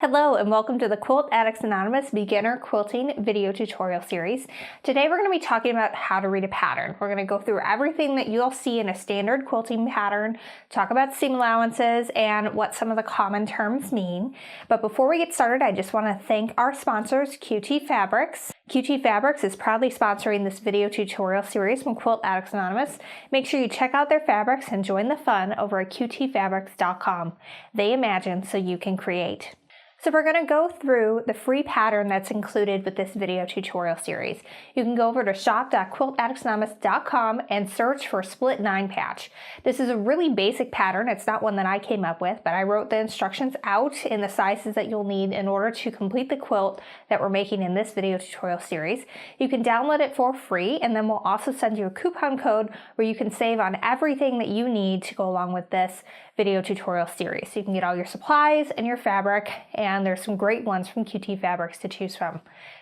Hello and welcome to the Quilt Addicts Anonymous Beginner Quilting video tutorial series. Today we're going to be talking about how to read a pattern. We're going to go through everything that you'll see in a standard quilting pattern, talk about seam allowances and what some of the common terms mean. But before we get started, I just want to thank our sponsors, QT Fabrics. QT Fabrics is proudly sponsoring this video tutorial series from Quilt Addicts Anonymous. Make sure you check out their fabrics and join the fun over at qtfabrics.com. They imagine so you can create. So we're going to go through the free pattern that's included with this video tutorial series. You can go over to shop.quiltaddictsanonymous.com and search for Split 9 patch. This is a really basic pattern. It's not one that I came up with, but I wrote the instructions out in the sizes that you'll need in order to complete the quilt that we're making in this video tutorial series. You can download it for free, and then we'll also send you a coupon code where you can save on everything that you need to go along with this video tutorial series. So you can get all your supplies and your fabric, and there's some great ones from QT Fabrics to choose from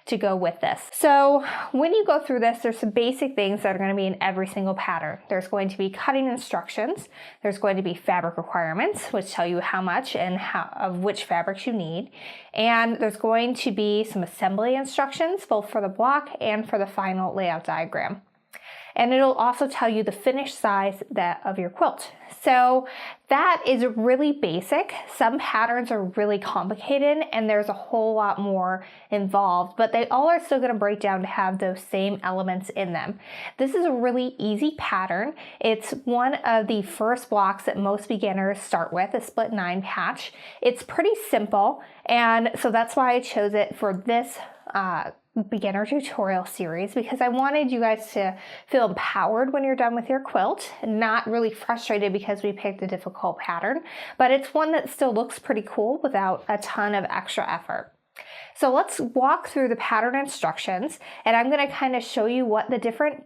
to go with this. So when you go through this, there's some basic things that are going to be in every single pattern. There's going to be cutting instructions. There's going to be fabric requirements, which tell you how much and of which fabrics you need. And there's going to be some assembly instructions, both for the block and for the final layout diagram. And it'll also tell you the finished size of your quilt. So that is really basic. Some patterns are really complicated and there's a whole lot more involved, but they all are still going to break down to have those same elements in them. This is a really easy pattern. It's one of the first blocks that most beginners start with, a Split 9 patch. It's pretty simple, and so that's why I chose it for this beginner tutorial series, because I wanted you guys to feel empowered when you're done with your quilt, not really frustrated because we picked a difficult pattern, but it's one that still looks pretty cool without a ton of extra effort. So let's walk through the pattern instructions, and I'm going to kind of show you what the different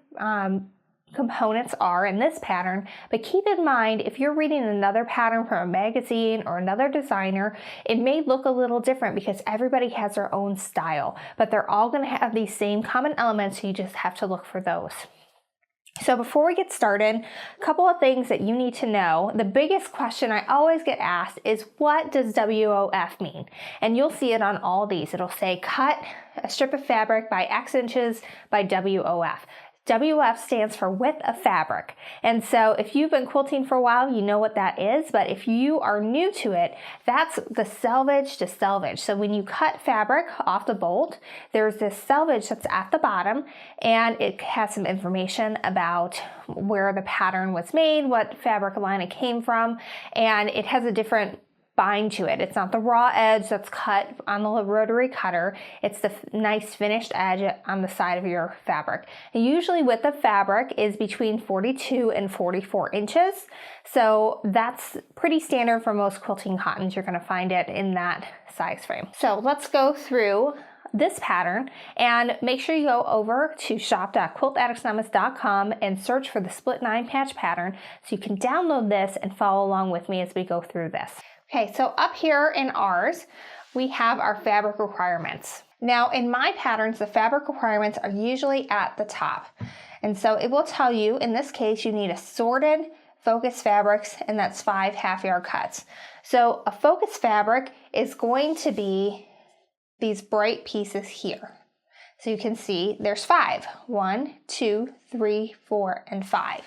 components are in this pattern, but keep in mind, if you're reading another pattern from a magazine or another designer, it may look a little different because everybody has their own style, but they're all going to have these same common elements, so you just have to look for those. So before we get started, a couple of things that you need to know. The biggest question I always get asked is, what does WOF mean? And you'll see it on all these. It'll say cut a strip of fabric by X inches by WOF. WF stands for width of fabric. And so if you've been quilting for a while, you know what that is, but if you are new to it, that's the selvage to selvage. So when you cut fabric off the bolt, there's this selvage that's at the bottom, and it has some information about where the pattern was made, what fabric line it came from, and it has a different bind to it. It's not the raw edge that's cut on the rotary cutter. It's the nice finished edge on the side of your fabric. And usually width of fabric is between 42 and 44 inches. So that's pretty standard for most quilting cottons. You're going to find it in that size frame. So let's go through this pattern, and make sure you go over to shop.quiltaddictsanonymous.com and search for the Split 9 patch pattern so you can download this and follow along with me as we go through this. Okay, so up here in ours, we have our fabric requirements. Now in my patterns, the fabric requirements are usually at the top. And so it will tell you, in this case, you need assorted focus fabrics, and that's 5 half-yard cuts. So a focus fabric is going to be these bright pieces here. So you can see there's 5. 1, 2, 3, 4, and 5.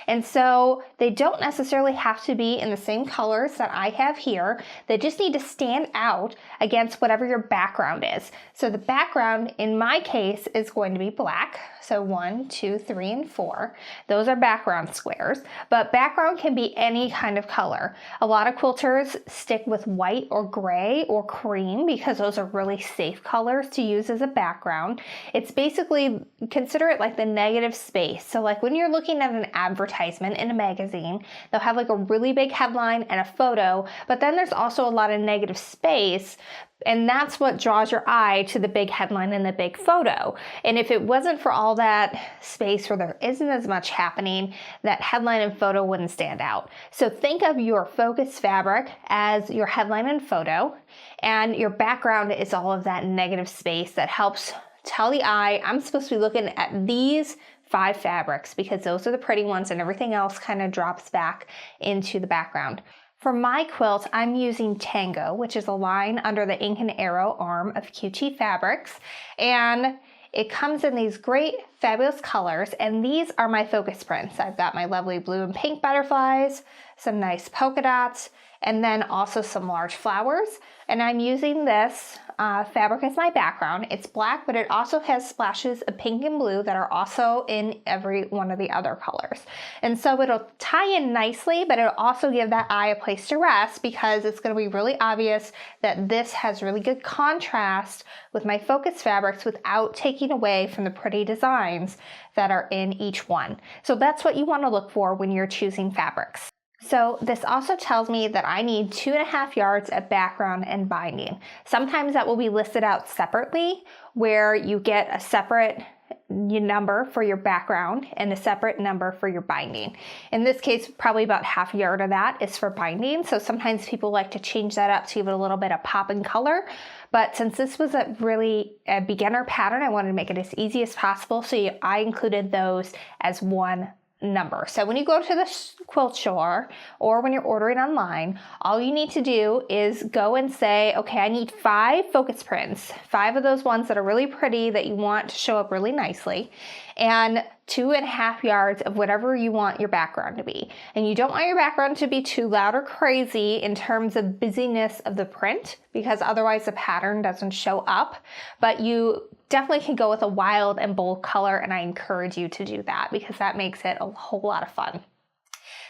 And so they don't necessarily have to be in the same colors that I have here. They just need to stand out against whatever your background is. So the background in my case is going to be black. So 1, 2, 3, and 4. Those are background squares, but background can be any kind of color. A lot of quilters stick with white or gray or cream because those are really safe colors to use as a background. It's basically, consider it like the negative space. So like when you're looking at an advertisement in a magazine, they'll have like a really big headline and a photo, but then there's also a lot of negative space, and that's what draws your eye to the big headline and the big photo. And if it wasn't for all that space where there isn't as much happening, that headline and photo wouldn't stand out. So think of your focus fabric as your headline and photo, and your background is all of that negative space that helps tell the eye, I'm supposed to be looking at these 5 fabrics because those are the pretty ones and everything else kind of drops back into the background. For my quilt, I'm using Tango, which is a line under the Ink and Arrow arm of QT Fabrics, and it comes in these great, fabulous colors, and these are my focus prints. I've got my lovely blue and pink butterflies, some nice polka dots, and then also some large flowers. And I'm using this fabric as my background. It's black, but it also has splashes of pink and blue that are also in every one of the other colors. And so it'll tie in nicely, but it'll also give that eye a place to rest because it's going to be really obvious that this has really good contrast with my focus fabrics without taking away from the pretty designs that are in each one. So that's what you want to look for when you're choosing fabrics. So this also tells me that I need 2.5 yards of background and binding. Sometimes that will be listed out separately, where you get a separate number for your background and a separate number for your binding. In this case, probably about 1/2 yard of that is for binding. So sometimes people like to change that up to give it a little bit of pop and color. But since this was a beginner pattern, I wanted to make it as easy as possible. So I included those as one number. So when you go to the quilt store or when you're ordering online, all you need to do is go and say, okay, I need 5 focus prints, 5 of those ones that are really pretty that you want to show up really nicely, and 2.5 yards of whatever you want your background to be. And you don't want your background to be too loud or crazy in terms of busyness of the print, because otherwise the pattern doesn't show up. But you definitely can go with a wild and bold color, and I encourage you to do that because that makes it a whole lot of fun.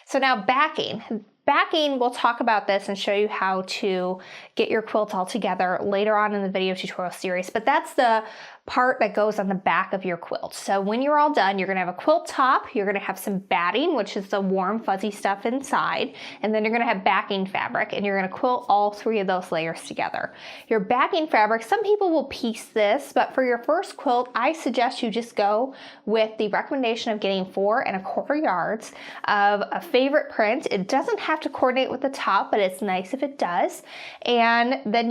So now backing. Backing, we'll talk about this and show you how to get your quilt all together later on in the video tutorial series, but that's the part that goes on the back of your quilt. So when you're all done, you're gonna have a quilt top, you're gonna have some batting, which is the warm fuzzy stuff inside, and then you're gonna have backing fabric, and you're gonna quilt all 3 of those layers together. Your backing fabric, some people will piece this, but for your first quilt, I suggest you just go with the recommendation of getting 4.25 yards of a favorite print. It doesn't have to coordinate with the top, but it's nice if it does. And then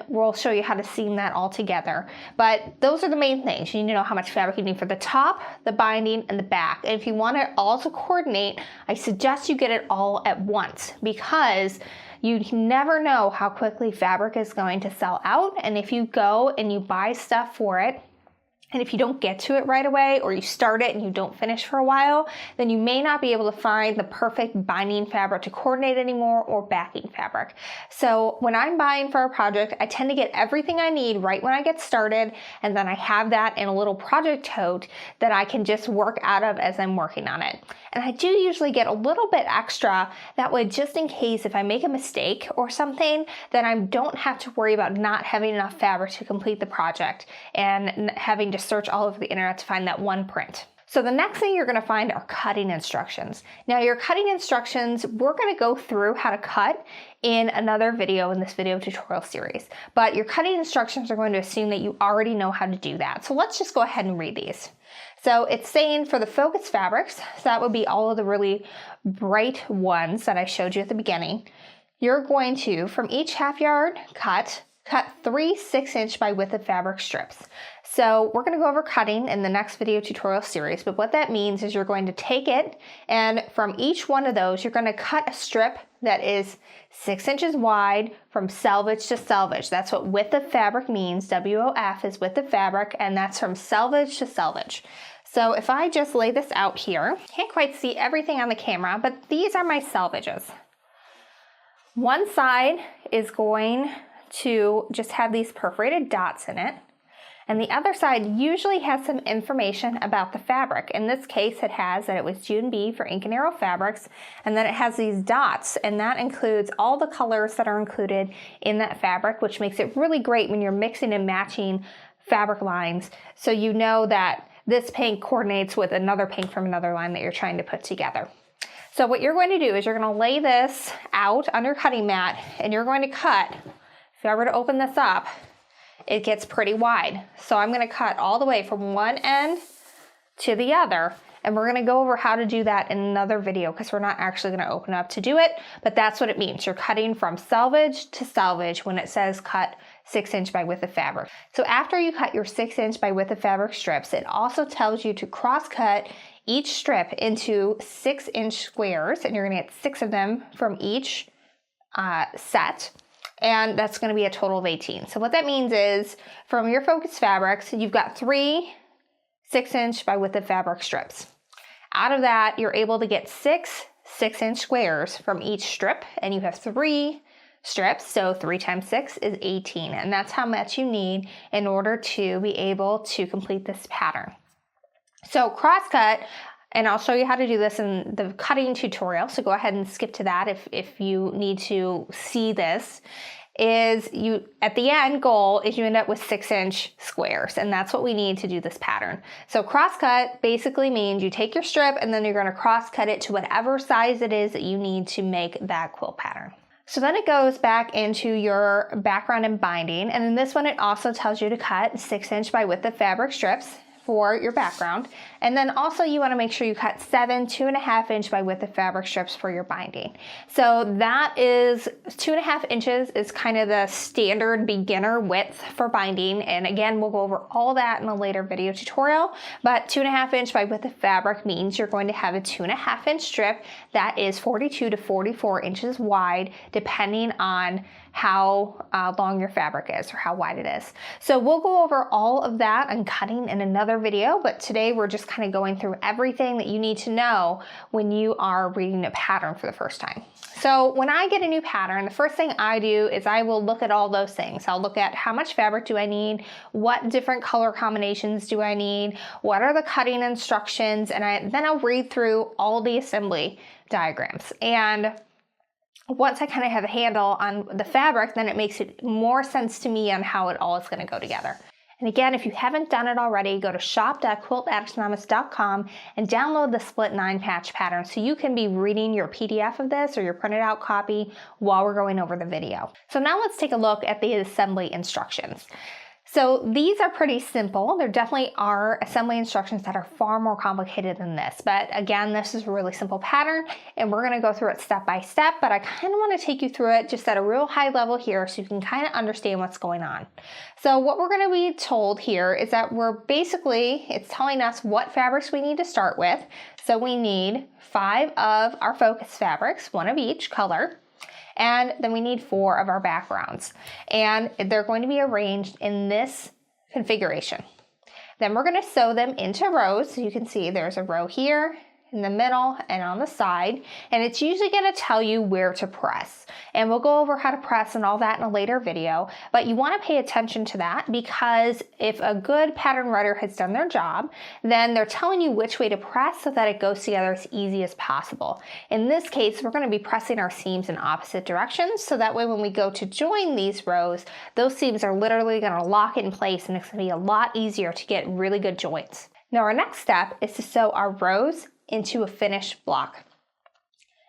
we'll show you how to seam that all together. But those are the main things. You need to know how much fabric you need for the top, the binding, and the back. And if you want it all to coordinate, I suggest you get it all at once because you never know how quickly fabric is going to sell out. And if you go and you buy stuff for it, and if you don't get to it right away, or you start it and you don't finish for a while, then you may not be able to find the perfect binding fabric to coordinate anymore or backing fabric. So when I'm buying for a project, I tend to get everything I need right when I get started, and then I have that in a little project tote that I can just work out of as I'm working on it. And I do usually get a little bit extra, that way just in case if I make a mistake or something, then I don't have to worry about not having enough fabric to complete the project and having to search all over the internet to find that one print. So the next thing you're going to find are cutting instructions. Now your cutting instructions, we're going to go through how to cut in another video in this video tutorial series. But your cutting instructions are going to assume that you already know how to do that. So let's just go ahead and read these. So it's saying for the focus fabrics, so that would be all of the really bright ones that I showed you at the beginning, you're going to, from each 1/2 yard cut 3 6-inch by width of fabric strips. So we're going to go over cutting in the next video tutorial series, but what that means is you're going to take it, and from each one of those, you're going to cut a strip that is 6 inches wide from selvage to selvage. That's what width of fabric means. WOF is width of fabric, and that's from selvage to selvage. So if I just lay this out here, can't quite see everything on the camera, but these are my selvages. One side is going to just have these perforated dots in it, and the other side usually has some information about the fabric. In this case, it has that it was June B for Ink and Arrow fabrics, and then it has these dots, and that includes all the colors that are included in that fabric, which makes it really great when you're mixing and matching fabric lines, so you know that this pink coordinates with another pink from another line that you're trying to put together. So what you're going to do is you're going to lay this out on your cutting mat, and you're going to cut. If I were to open this up, it gets pretty wide. So I'm going to cut all the way from one end to the other, and we're going to go over how to do that in another video because we're not actually going to open up to do it, but that's what it means. You're cutting from selvage to selvage when it says cut 6-inch by width of fabric. So after you cut your 6-inch by width of fabric strips, it also tells you to cross cut each strip into 6-inch squares, and you're going to get 6 of them from each set. And that's going to be a total of 18. So what that means is from your focus fabrics, you've got 3 6-inch by width of fabric strips. Out of that, you're able to get 6 6-inch squares from each strip, and you have 3 strips, so 3 times 6 is 18, and that's how much you need in order to be able to complete this pattern. So crosscut, and I'll show you how to do this in the cutting tutorial, so go ahead and skip to that if you need to see this, is you, at the end goal is you end up with 6-inch squares, and that's what we need to do this pattern. So crosscut basically means you take your strip and then you're going to crosscut it to whatever size it is that you need to make that quilt pattern. So then it goes back into your background and binding, and in this one it also tells you to cut 6-inch by width of fabric strips for your background, and then also you want to make sure you cut 7 2.5-inch by width of fabric strips for your binding. So that is 2.5 inches is kind of the standard beginner width for binding, and again we'll go over all that in a later video tutorial, but 2.5-inch by width of fabric means you're going to have a 2.5-inch strip that is 42 to 44 inches wide depending on how long your fabric is or how wide it is. So we'll go over all of that and cutting in another video, but today we're just kind of going through everything that you need to know when you are reading a pattern for the first time. So when I get a new pattern, the first thing I do is I will look at all those things. I'll look at how much fabric do I need, what different color combinations do I need, what are the cutting instructions, and then I'll read through all the assembly diagrams. And once I kind of have a handle on the fabric, then it makes it more sense to me on how it all is going to go together. And again, if you haven't done it already, go to shop.quiltaddictsanonymous.com and download the split 9 patch pattern so you can be reading your PDF of this or your printed out copy while we're going over the video. So now let's take a look at the assembly instructions. So these are pretty simple. There definitely are assembly instructions that are far more complicated than this, but again, this is a really simple pattern and we're going to go through it step by step, but I kind of want to take you through it just at a real high level here so you can kind of understand what's going on. So what we're going to be told here is that it's telling us what fabrics we need to start with. So we need 5 of our focus fabrics, 1 of each color. And then we need 4 of our backgrounds, and they're going to be arranged in this configuration. Then we're going to sew them into rows. So you can see there's a row here, in the middle, and on the side, and it's usually going to tell you where to press. And we'll go over how to press and all that in a later video, but you want to pay attention to that because if a good pattern writer has done their job, then they're telling you which way to press so that it goes together as easy as possible. In this case, we're going to be pressing our seams in opposite directions, so that way when we go to join these rows, those seams are literally going to lock in place and it's going to be a lot easier to get really good joints. Now our next step is to sew our rows into a finished block.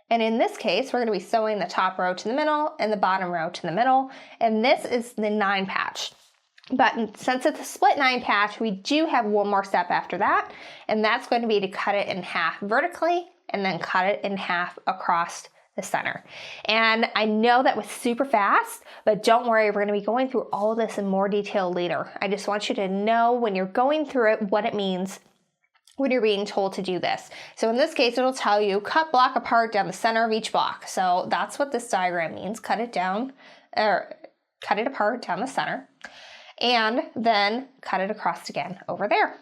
And in this case, we're going to be sewing the top row to the middle and the bottom row to the middle. And this is the 9 patch. But since it's a split 9 patch, we do have one more step after that. And that's going to be to cut it in half vertically and then cut it in half across the center. And I know that was super fast, but don't worry, we're going to be going through all of this in more detail later. I just want you to know when you're going through it, what it means when you're being told to do this. So in this case, it'll tell you cut block apart down the center of each block. So that's what this diagram means. Cut it apart down the center, and then cut it across again over there.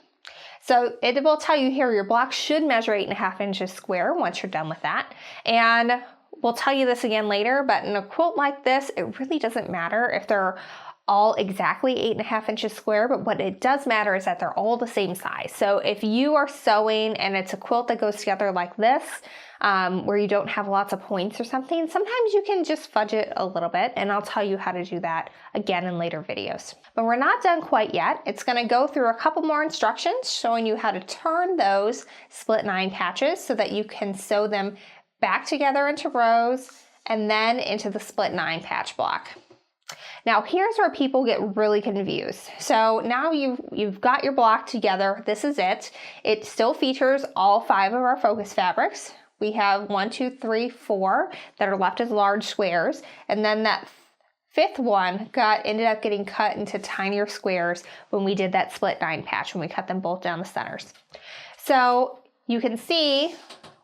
So it will tell you here your block should measure 8.5 inches square once you're done with that. And we'll tell you this again later, but in a quilt like this, it really doesn't matter if they're all exactly 8.5 inches square, but what it does matter is that they're all the same size. So if you are sewing and it's a quilt that goes together like this, where you don't have lots of points or something, sometimes you can just fudge it a little bit, and I'll tell you how to do that again in later videos. But we're not done quite yet. It's going to go through a couple more instructions showing you how to turn those split 9 patches so that you can sew them back together into rows and then into the split 9 patch block. Now here's where people get really confused. So now you've got your block together. This is it. It still features all 5 of our focus fabrics. We have 1, 2, 3, 4 that are left as large squares, and then that 5th one ended up getting cut into tinier squares when we did that split 9 patch, when we cut them both down the centers. So you can see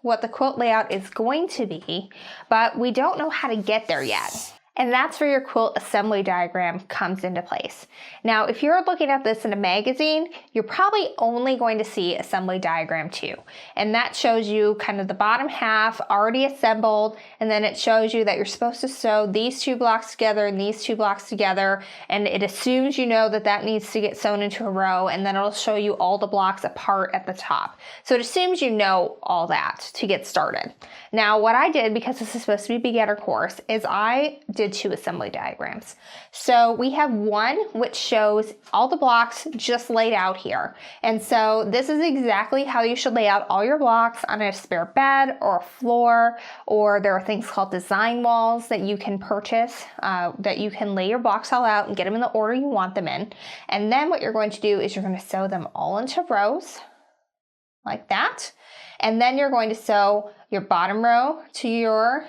what the quilt layout is going to be, but we don't know how to get there yet. And that's where your quilt assembly diagram comes into place. Now, if you're looking at this in a magazine, you're probably only going to see assembly diagram 2. And that shows you kind of the bottom half already assembled, and then it shows you that you're supposed to sew these 2 blocks together and these 2 blocks together, and it assumes you know that that needs to get sewn into a row, and then it'll show you all the blocks apart at the top. So it assumes you know all that to get started. Now, what I did, because this is supposed to be a beginner course, is I did 2 assembly diagrams. So we have one which shows all the blocks just laid out here. And so this is exactly how you should lay out all your blocks on a spare bed or a floor, or there are things called design walls that you can purchase, that you can lay your blocks all out and get them in the order you want them in. And then what you're going to do is you're going to sew them all into rows like that. And then you're going to sew your bottom row to your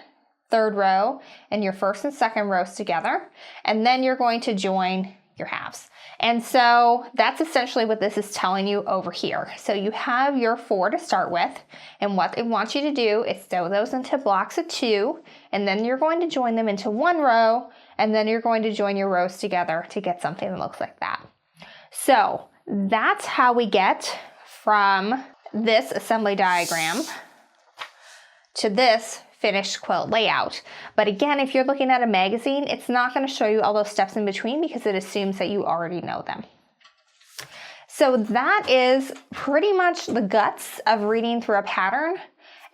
third row and your first and second rows together. And then you're going to join your halves. And so that's essentially what this is telling you over here. So you have your 4 to start with, and what they want you to do is sew those into blocks of 2, and then you're going to join them into 1 row, and then you're going to join your rows together to get something that looks like that. So that's how we get from this assembly diagram to this finished quilt layout. But again, if you're looking at a magazine, it's not going to show you all those steps in between because it assumes that you already know them. So that is pretty much the guts of reading through a pattern.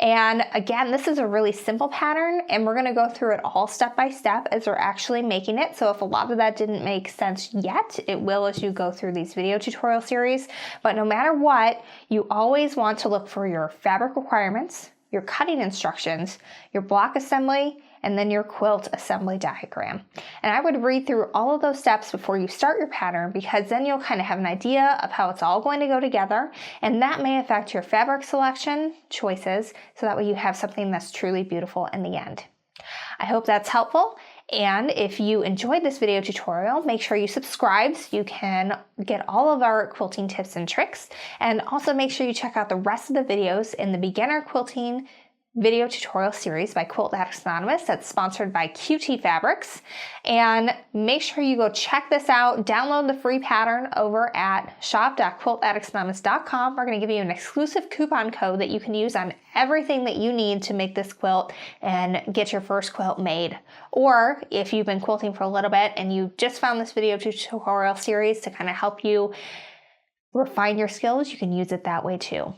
And again, this is a really simple pattern, and we're going to go through it all step by step as we're actually making it. So if a lot of that didn't make sense yet, it will as you go through these video tutorial series. But no matter what, you always want to look for your fabric requirements, your cutting instructions, your block assembly, and then your quilt assembly diagram. And I would read through all of those steps before you start your pattern, because then you'll kind of have an idea of how it's all going to go together, and that may affect your fabric selection choices, so that way you have something that's truly beautiful in the end. I hope that's helpful. And if you enjoyed this video tutorial, make sure you subscribe so you can get all of our quilting tips and tricks. And also make sure you check out the rest of the videos in the Beginner Quilting video tutorial series by Quilt Addicts Anonymous that's sponsored by QT Fabrics. And make sure you go check this out. Download the free pattern over at shop.quiltaddictsanonymous.com. We're going to give you an exclusive coupon code that you can use on everything that you need to make this quilt and get your first quilt made. Or if you've been quilting for a little bit and you just found this video tutorial series to kind of help you refine your skills, you can use it that way too.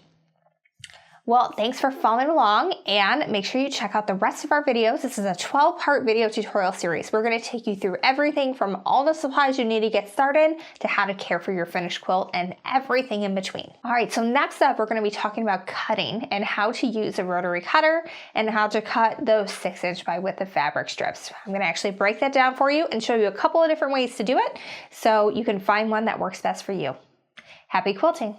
Well, thanks for following along, and make sure you check out the rest of our videos. This is a 12-part video tutorial series. We're going to take you through everything from all the supplies you need to get started to how to care for your finished quilt and everything in between. All right, so next up, we're going to be talking about cutting and how to use a rotary cutter and how to cut those 6" by width of fabric strips. I'm going to actually break that down for you and show you a couple of different ways to do it so you can find one that works best for you. Happy quilting!